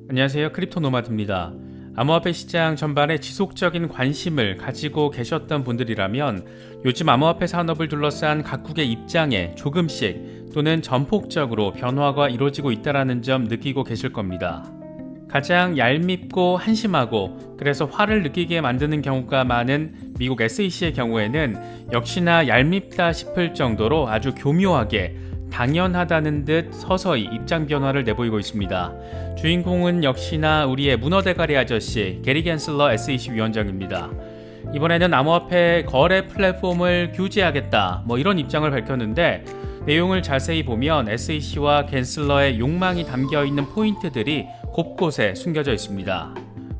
안녕하세요. 크립토 노마드입니다. 암호화폐 시장 전반에 지속적인 관심을 가지고 계셨던 분들이라면 요즘 암호화폐 산업을 둘러싼 각국의 입장에 조금씩 또는 전폭적으로 변화가 이루어지고 있다는 점 느끼고 계실 겁니다. 가장 얄밉고 한심하고 그래서 화를 느끼게 만드는 경우가 많은 미국 SEC의 경우에는 역시나 얄밉다 싶을 정도로 아주 교묘하게 당연하다는 듯 서서히 입장 변화를 내보이고 있습니다. 주인공은 역시나 우리의 문어대가리 아저씨 게리 겐슬러 SEC 위원장입니다. 이번에는 암호화폐 거래 플랫폼을 규제하겠다 이런 입장을 밝혔는데 내용을 자세히 보면 SEC와 겐슬러의 욕망이 담겨있는 포인트들이 곳곳에 숨겨져 있습니다.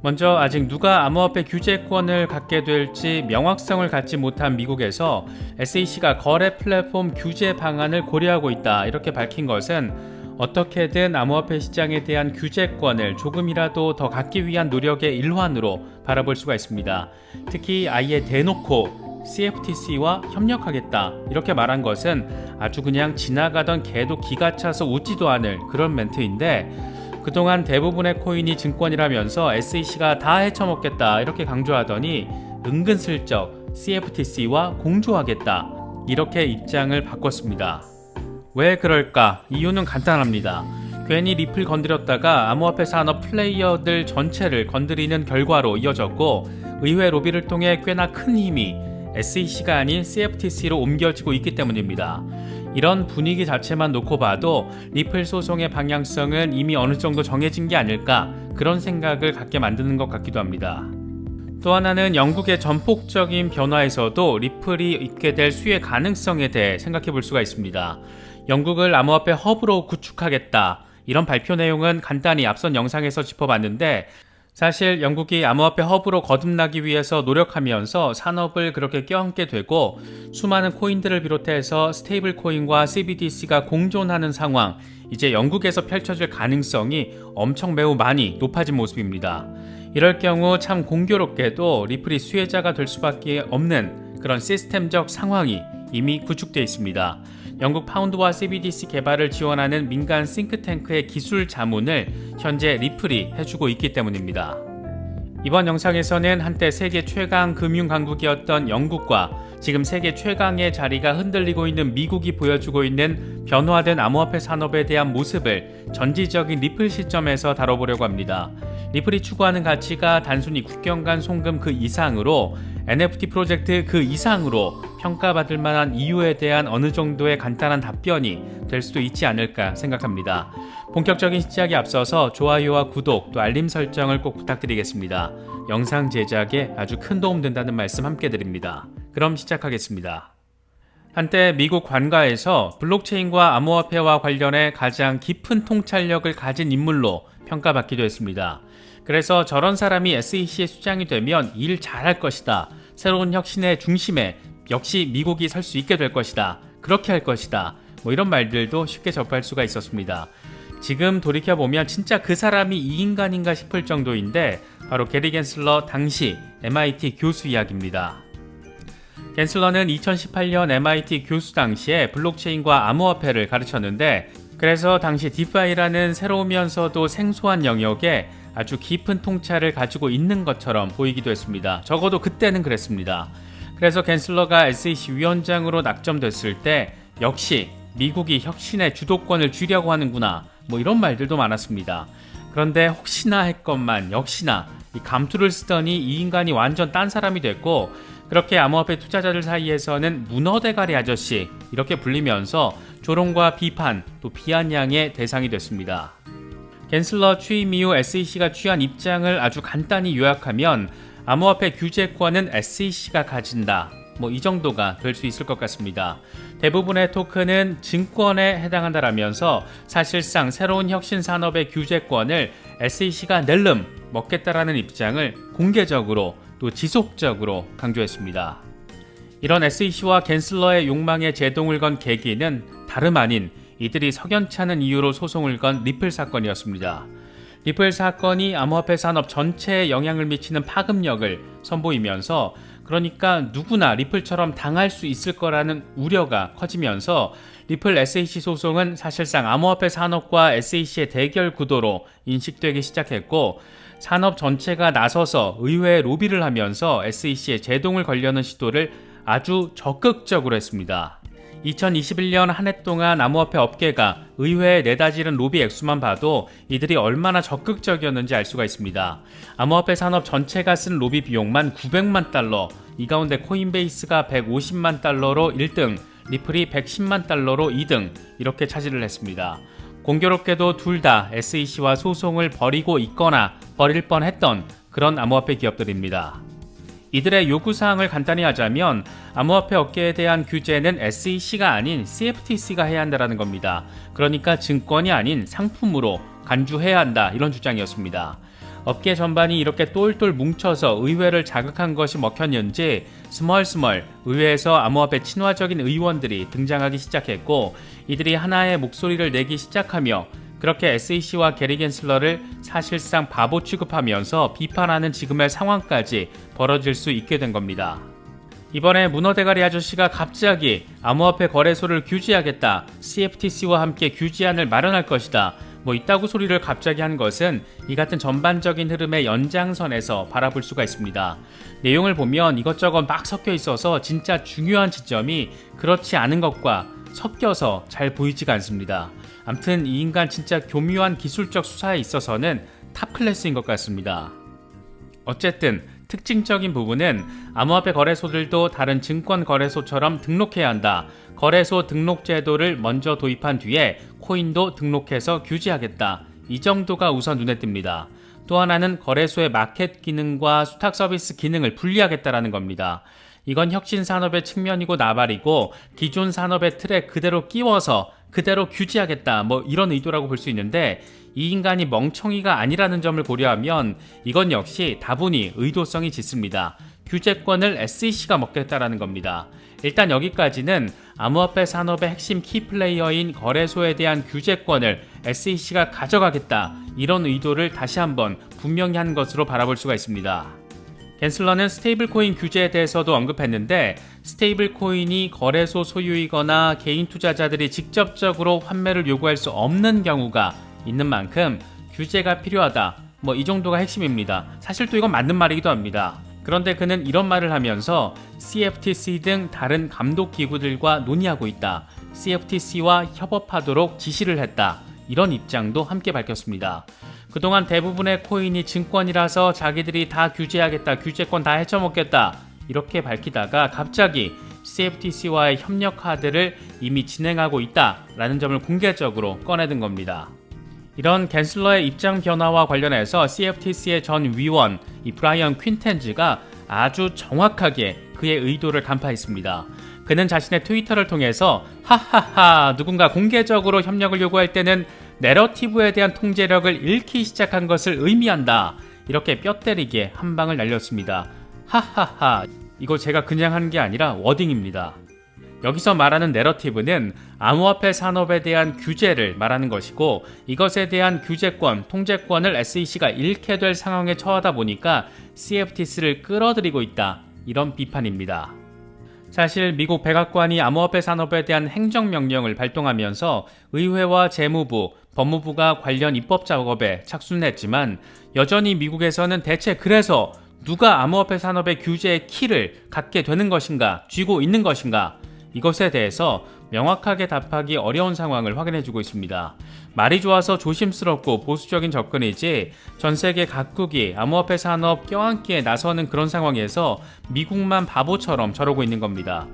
먼저 아직 누가 암호화폐 규제권을 갖게 될지 명확성을 갖지 못한 미국에서 SEC가 거래 플랫폼 규제 방안을 고려하고 있다 이렇게 밝힌 것은 어떻게든 암호화폐 시장에 대한 규제권을 조금이라도 더 갖기 위한 노력의 일환으로 바라볼 수가 있습니다. 특히 아예 대놓고 CFTC와 협력하겠다 이렇게 말한 것은 아주 그냥 지나가던 개도 기가 차서 웃지도 않을 그런 멘트인데 그동안 대부분의 코인이 증권이라면서 SEC가 다 헤쳐먹겠다 이렇게 강조하더니 은근슬쩍 CFTC와 공조하겠다 이렇게 입장을 바꿨습니다. 왜 그럴까? 이유는 간단합니다. 괜히 리플 건드렸다가 암호화폐 산업 플레이어들 전체를 건드리는 결과로 이어졌고 의회 로비를 통해 꽤나 큰 힘이 SEC가 아닌 CFTC로 옮겨지고 있기 때문입니다. 이런 분위기 자체만 놓고 봐도 리플 소송의 방향성은 이미 어느 정도 정해진 게 아닐까 그런 생각을 갖게 만드는 것 같기도 합니다. 또 하나는 영국의 전폭적인 변화에서도 리플이 있게 될 수혜 가능성에 대해 생각해 볼 수가 있습니다. 영국을 암호화폐 허브로 구축하겠다 이런 발표 내용은 간단히 앞선 영상에서 짚어봤는데 사실 영국이 암호화폐 허브로 거듭나기 위해서 노력하면서 산업을 그렇게 껴안게 되고 수많은 코인들을 비롯해서 스테이블 코인과 CBDC가 공존하는 상황 이제 영국에서 펼쳐질 가능성이 엄청 매우 많이 높아진 모습입니다. 이럴 경우 참 공교롭게도 리플이 수혜자가 될 수밖에 없는 그런 시스템적 상황이 이미 구축되어 있습니다. 영국 파운드와 CBDC 개발을 지원하는 민간 싱크탱크의 기술 자문을 현재 리플이 해주고 있기 때문입니다. 이번 영상에서는 한때 세계 최강 금융 강국이었던 영국과 지금 세계 최강의 자리가 흔들리고 있는 미국이 보여주고 있는 변화된 암호화폐 산업에 대한 모습을 전지적인 리플 시점에서 다뤄보려고 합니다. 리플이 추구하는 가치가 단순히 국경 간 송금 그 이상으로 NFT 프로젝트 그 이상으로 평가받을 만한 이유에 대한 어느 정도의 간단한 답변이 될 수도 있지 않을까 생각합니다. 본격적인 시작에 앞서서 좋아요와 구독 또 알림 설정을 꼭 부탁드리겠습니다. 영상 제작에 아주 큰 도움 된다는 말씀 함께 드립니다. 그럼 시작하겠습니다. 한때 미국 관가에서 블록체인과 암호화폐와 관련해 가장 깊은 통찰력을 가진 인물로 평가받기도 했습니다. 그래서 저런 사람이 SEC의 수장이 되면 일 잘할 것이다. 새로운 혁신의 중심에 역시 미국이 설 수 있게 될 것이다. 그렇게 할 것이다. 이런 말들도 쉽게 접할 수가 있었습니다. 지금 돌이켜보면 진짜 그 사람이 이 인간인가 싶을 정도인데 바로 게리 겐슬러 당시 MIT 교수 이야기입니다. 겐슬러는 2018년 MIT 교수 당시에 블록체인과 암호화폐를 가르쳤는데 그래서 당시 디파이라는 새로우면서도 생소한 영역에 아주 깊은 통찰을 가지고 있는 것처럼 보이기도 했습니다. 적어도 그때는 그랬습니다. 그래서 겐슬러가 SEC 위원장으로 낙점됐을 때 역시 미국이 혁신의 주도권을 쥐려고 하는구나 이런 말들도 많았습니다. 그런데 혹시나 했건만 역시나 이 감투를 쓰더니 이 인간이 완전 딴 사람이 됐고 그렇게 암호화폐 투자자들 사이에서는 문어대가리 아저씨 이렇게 불리면서 조롱과 비판 또 비아냥의 대상이 됐습니다. 겐슬러 취임 이후 SEC가 취한 입장을 아주 간단히 요약하면 암호화폐 규제권은 SEC가 가진다. 이 정도가 될 수 있을 것 같습니다. 대부분의 토큰은 증권에 해당한다라면서 사실상 새로운 혁신 산업의 규제권을 SEC가 낼름 먹겠다라는 입장을 공개적으로 또 지속적으로 강조했습니다. 이런 SEC와 겐슬러의 욕망에 제동을 건 계기는 다름 아닌 이들이 석연찮은 이유로 소송을 건 리플 사건이었습니다. 리플 사건이 암호화폐 산업 전체에 영향을 미치는 파급력을 선보이면서 그러니까 누구나 리플처럼 당할 수 있을 거라는 우려가 커지면서 리플 SEC 소송은 사실상 암호화폐 산업과 SEC의 대결 구도로 인식되기 시작했고, 산업 전체가 나서서 의회에 로비를 하면서 SEC에 제동을 걸려는 시도를 아주 적극적으로 했습니다. 2021년 한 해 동안 암호화폐 업계가 의회에 내다지른 로비 액수만 봐도 이들이 얼마나 적극적이었는지 알 수가 있습니다. 암호화폐 산업 전체가 쓴 로비 비용만 900만 달러, 이 가운데 코인베이스가 150만 달러로 1등, 리플이 110만 달러로 2등, 이렇게 차지를 했습니다. 공교롭게도 둘 다 SEC와 소송을 벌이고 있거나 벌일 뻔했던 그런 암호화폐 기업들입니다. 이들의 요구사항을 간단히 하자면 암호화폐 업계에 대한 규제는 SEC가 아닌 CFTC가 해야 한다는 겁니다. 그러니까 증권이 아닌 상품으로 간주해야 한다, 이런 주장이었습니다. 업계 전반이 이렇게 똘똘 뭉쳐서 의회를 자극한 것이 먹혔는지 스멀스멀 의회에서 암호화폐 친화적인 의원들이 등장하기 시작했고, 이들이 하나의 목소리를 내기 시작하며 그렇게 SEC와 게리 겐슬러를 사실상 바보 취급하면서 비판하는 지금의 상황까지 벌어질 수 있게 된 겁니다. 이번에 문어대가리 아저씨가 갑자기 암호화폐 거래소를 규제하겠다, CFTC와 함께 규제안을 마련할 것이다, 이따구 소리를 갑자기 한 것은 이 같은 전반적인 흐름의 연장선에서 바라볼 수가 있습니다. 내용을 보면 이것저것 막 섞여 있어서 진짜 중요한 지점이 그렇지 않은 것과 섞여서 잘 보이지가 않습니다. 암튼 이 인간 진짜 교묘한 기술적 수사에 있어서는 탑 클래스인 것 같습니다. 어쨌든 특징적인 부분은 암호화폐 거래소들도 다른 증권 거래소처럼 등록해야 한다, 거래소 등록 제도를 먼저 도입한 뒤에 코인도 등록해서 규제하겠다, 이 정도가 우선 눈에 띕니다. 또 하나는 거래소의 마켓 기능과 수탁 서비스 기능을 분리하겠다라는 겁니다. 이건 혁신 산업의 측면이고 나발이고 기존 산업의 틀에 그대로 끼워서 그대로 규제하겠다, 이런 의도라고 볼 수 있는데, 이 인간이 멍청이가 아니라는 점을 고려하면 이건 역시 다분히 의도성이 짙습니다. 규제권을 SEC가 먹겠다라는 겁니다. 일단 여기까지는 암호화폐 산업의 핵심 키플레이어인 거래소에 대한 규제권을 SEC가 가져가겠다, 이런 의도를 다시 한번 분명히 한 것으로 바라볼 수가 있습니다. 겐슬러는 스테이블 코인 규제에 대해서도 언급했는데, 스테이블 코인이 거래소 소유이거나 개인 투자자들이 직접적으로 환매를 요구할 수 없는 경우가 있는 만큼 규제가 필요하다, 이 정도가 핵심입니다. 사실 또 이건 맞는 말이기도 합니다. 그런데 그는 이런 말을 하면서 CFTC 등 다른 감독 기구들과 논의하고 있다, CFTC와 협업하도록 지시를 했다, 이런 입장도 함께 밝혔습니다. 그동안 대부분의 코인이 증권이라서 자기들이 다 규제하겠다, 규제권 다 헤쳐먹겠다, 이렇게 밝히다가 갑자기 CFTC와의 협력 카드를 이미 진행하고 있다라는 점을 공개적으로 꺼내든 겁니다. 이런 겐슬러의 입장 변화와 관련해서 CFTC의 전 위원 브라이언 퀸텐즈가 아주 정확하게 그의 의도를 간파했습니다. 그는 자신의 트위터를 통해서 하하하, 누군가 공개적으로 협력을 요구할 때는 내러티브에 대한 통제력을 잃기 시작한 것을 의미한다, 이렇게 뼈 때리게 한 방을 날렸습니다. 하하하, 이거 제가 그냥 한 게 아니라 워딩입니다. 여기서 말하는 내러티브는 암호화폐 산업에 대한 규제를 말하는 것이고, 이것에 대한 규제권, 통제권을 SEC가 잃게 될 상황에 처하다 보니까 CFTC를 끌어들이고 있다, 이런 비판입니다. 사실 미국 백악관이 암호화폐 산업에 대한 행정명령을 발동하면서 의회와 재무부, 법무부가 관련 입법 작업에 착수는 했지만, 여전히 미국에서는 대체 그래서 누가 암호화폐 산업의 규제의 키를 갖게 되는 것인가, 쥐고 있는 것인가, 이것에 대해서 명확하게 답하기 어려운 상황을 확인해주고 있습니다. 말이 좋아서 조심스럽고 보수적인 접근이지 전 세계 각국이 암호화폐 산업 껴안기에 나서는 그런 상황에서 미국만 바보처럼 저러고 있는 겁니다.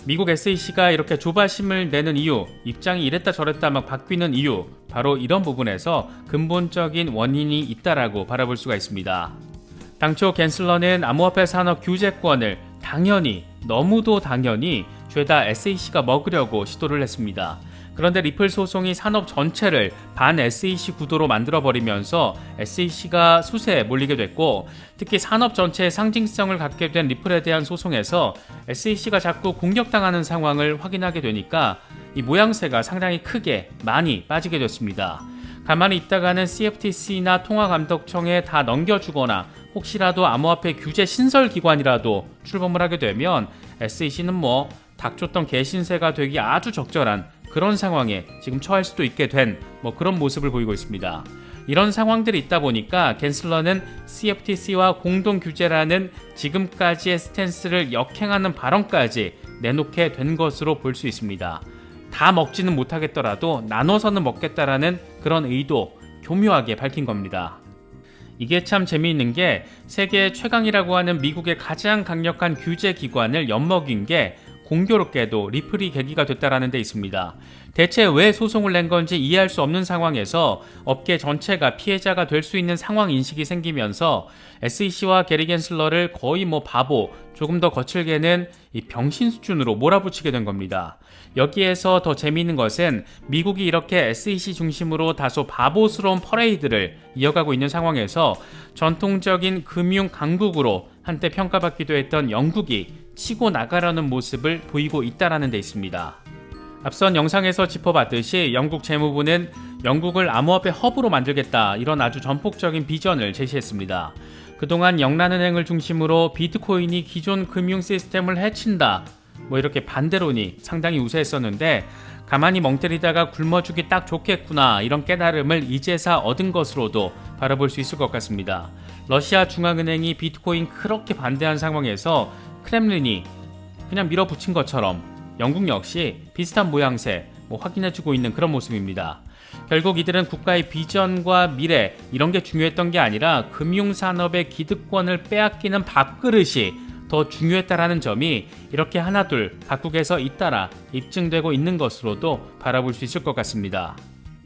미국 SEC가 이렇게 조바심을 내는 이유, 입장이 이랬다 저랬다 막 바뀌는 이유, 바로 이런 부분에서 근본적인 원인이 있다라고 바라볼 수가 있습니다. 당초 겐슬러는 암호화폐 산업 규제권을 당연히, 너무도 당연히 죄다 SEC가 먹으려고 시도를 했습니다. 그런데 리플 소송이 산업 전체를 반 SEC 구도로 만들어버리면서 SEC가 수세에 몰리게 됐고, 특히 산업 전체의 상징성을 갖게 된 리플에 대한 소송에서 SEC가 자꾸 공격당하는 상황을 확인하게 되니까 이 모양새가 상당히 크게 많이 빠지게 됐습니다. 가만히 있다가는 CFTC나 통화감독청에 다 넘겨주거나 혹시라도 암호화폐 규제 신설 기관이라도 출범을 하게 되면 SEC는 닥쳤던 개신세가 되기 아주 적절한 그런 상황에 지금 처할 수도 있게 된 그런 모습을 보이고 있습니다. 이런 상황들이 있다 보니까 갠슬러는 CFTC와 공동 규제라는 지금까지의 스탠스를 역행하는 발언까지 내놓게 된 것으로 볼 수 있습니다. 다 먹지는 못하겠더라도 나눠서는 먹겠다라는 그런 의도 교묘하게 밝힌 겁니다. 이게 참 재미있는 게 세계 최강이라고 하는 미국의 가장 강력한 규제 기관을 엿먹인 게 공교롭게도 리플이 계기가 됐다라는 데 있습니다. 대체 왜 소송을 낸 건지 이해할 수 없는 상황에서 업계 전체가 피해자가 될 수 있는 상황 인식이 생기면서 SEC와 게리 갠슬러를 거의 바보, 조금 더 거칠게는 이 병신 수준으로 몰아붙이게 된 겁니다. 여기에서 더 재미있는 것은 미국이 이렇게 SEC 중심으로 다소 바보스러운 퍼레이드를 이어가고 있는 상황에서 전통적인 금융 강국으로 한때 평가받기도 했던 영국이 치고 나가려는 모습을 보이고 있다는 데 있습니다. 앞선 영상에서 짚어봤듯이 영국 재무부는 영국을 암호화폐 허브로 만들겠다, 이런 아주 전폭적인 비전을 제시했습니다. 그동안 영란은행을 중심으로 비트코인이 기존 금융 시스템을 해친다, 이렇게 반대론이 상당히 우세했었는데 가만히 멍 때리다가 굶어주기 딱 좋겠구나, 이런 깨달음을 이제사 얻은 것으로도 바라볼 수 있을 것 같습니다. 러시아 중앙은행이 비트코인 그렇게 반대한 상황에서 크렘린이 그냥 밀어붙인 것처럼 영국 역시 비슷한 모양새 확인해주고 있는 그런 모습입니다. 결국 이들은 국가의 비전과 미래 이런 게 중요했던 게 아니라 금융산업의 기득권을 빼앗기는 밥그릇이 더 중요했다라는 점이 이렇게 하나둘 각국에서 잇따라 입증되고 있는 것으로도 바라볼 수 있을 것 같습니다.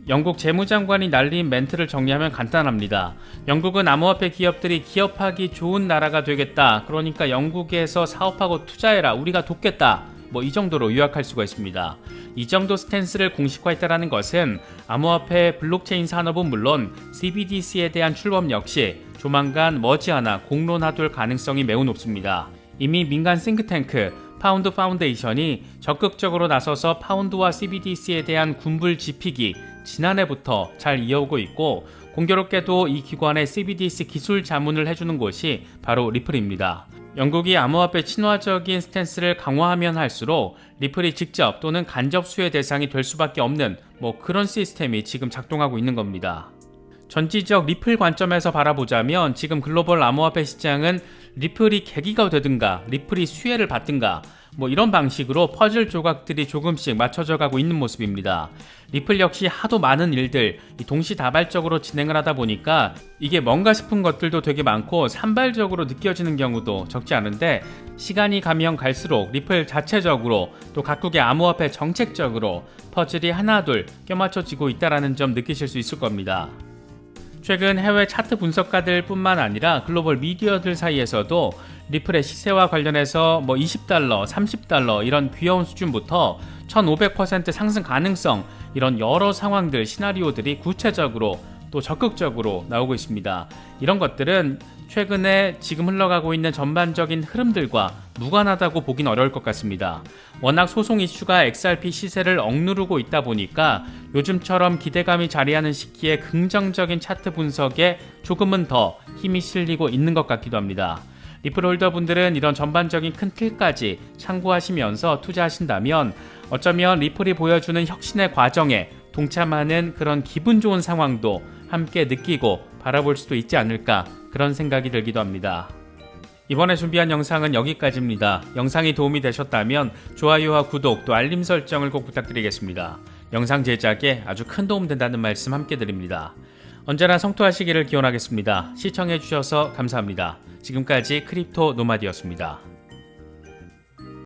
영국 재무장관이 날린 멘트를 정리하면 간단합니다. 영국은 암호화폐 기업들이 기업하기 좋은 나라가 되겠다. 그러니까 영국에서 사업하고 투자해라. 우리가 돕겠다. 이 정도로 요약할 수가 있습니다. 이 정도 스탠스를 공식화했다는 것은 암호화폐 블록체인 산업은 물론 CBDC에 대한 출범 역시 조만간 머지않아 공론화될 가능성이 매우 높습니다. 이미 민간 싱크탱크 파운드 파운데이션이 적극적으로 나서서 파운드와 CBDC에 대한 군불 지피기 지난해부터 잘 이어오고 있고, 공교롭게도 이 기관의 CBDC 기술 자문을 해주는 곳이 바로 리플입니다. 영국이 암호화폐 친화적인 스탠스를 강화하면 할수록 리플이 직접 또는 간접 수혜 대상이 될 수밖에 없는 그런 시스템이 지금 작동하고 있는 겁니다. 전지적 리플 관점에서 바라보자면 지금 글로벌 암호화폐 시장은 리플이 계기가 되든가 리플이 수혜를 받든가 이런 방식으로 퍼즐 조각들이 조금씩 맞춰져 가고 있는 모습입니다. 리플 역시 하도 많은 일들 동시다발적으로 진행을 하다 보니까 이게 뭔가 싶은 것들도 되게 많고 산발적으로 느껴지는 경우도 적지 않은데, 시간이 가면 갈수록 리플 자체적으로 또 각국의 암호화폐 정책적으로 퍼즐이 하나둘 껴맞춰지고 있다는 점 느끼실 수 있을 겁니다. 최근 해외 차트 분석가들 뿐만 아니라 글로벌 미디어들 사이에서도 리플의 시세와 관련해서 $20, $30 이런 귀여운 수준부터 1500% 상승 가능성, 이런 여러 상황들, 시나리오들이 구체적으로 또 적극적으로 나오고 있습니다. 이런 것들은 최근에 지금 흘러가고 있는 전반적인 흐름들과 무관하다고 보긴 어려울 것 같습니다. 워낙 소송 이슈가 XRP 시세를 억누르고 있다 보니까 요즘처럼 기대감이 자리하는 시기에 긍정적인 차트 분석에 조금은 더 힘이 실리고 있는 것 같기도 합니다. 리플 홀더분들은 이런 전반적인 큰 틀까지 참고하시면서 투자하신다면 어쩌면 리플이 보여주는 혁신의 과정에 동참하는 그런 기분 좋은 상황도 함께 느끼고 바라볼 수도 있지 않을까, 그런 생각이 들기도 합니다. 이번에 준비한 영상은 여기까지입니다. 영상이 도움이 되셨다면 좋아요와 구독 또 알림 설정을 꼭 부탁드리겠습니다. 영상 제작에 아주 큰 도움 된다는 말씀 함께 드립니다. 언제나 성토하시기를 기원하겠습니다. 시청해주셔서 감사합니다. 지금까지 크립토 노마디였습니다.